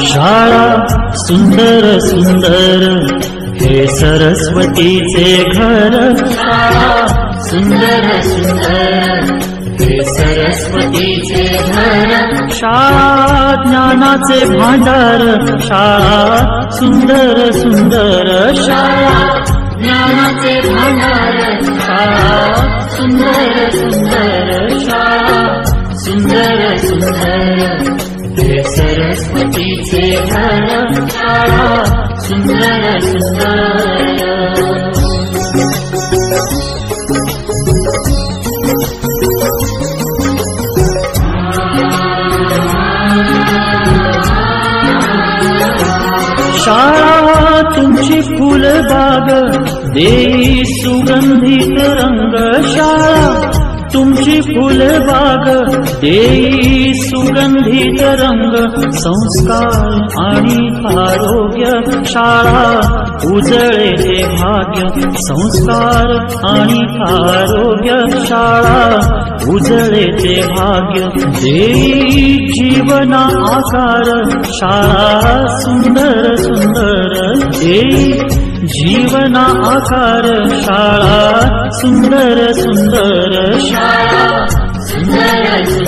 शाळा सुंदर सुंदर हे सरस्वतीचे घर. शाळा सुंदर सुंदर हे सरस्वतीचे घर. शाळा ज्ञानाचे भांडार. शाळा सुंदर सुंदर. शाळा ज्ञानाचे भांडार. शाळा सुंदर सुंदर. शाळा सुंदर सुंदर हे सरस्वतीचे घर. शाळा सुंदर सुंदर. शाळा तुमची फुलबाग देई सुगंधित रंग. शाळा तुमची फुलबाग देई सुगंधित रंग. संस्कार आणि आरोग्य शाळा उजळे ते भाग्य. संस्कार आणि आरोग्य शाळा उजळे ते भाग्य. देई जीवना आकार. शाळा सुंदर सुंदर देई जीवना आकार. शाळा सुंदर सुंदर. शाळा सुंदर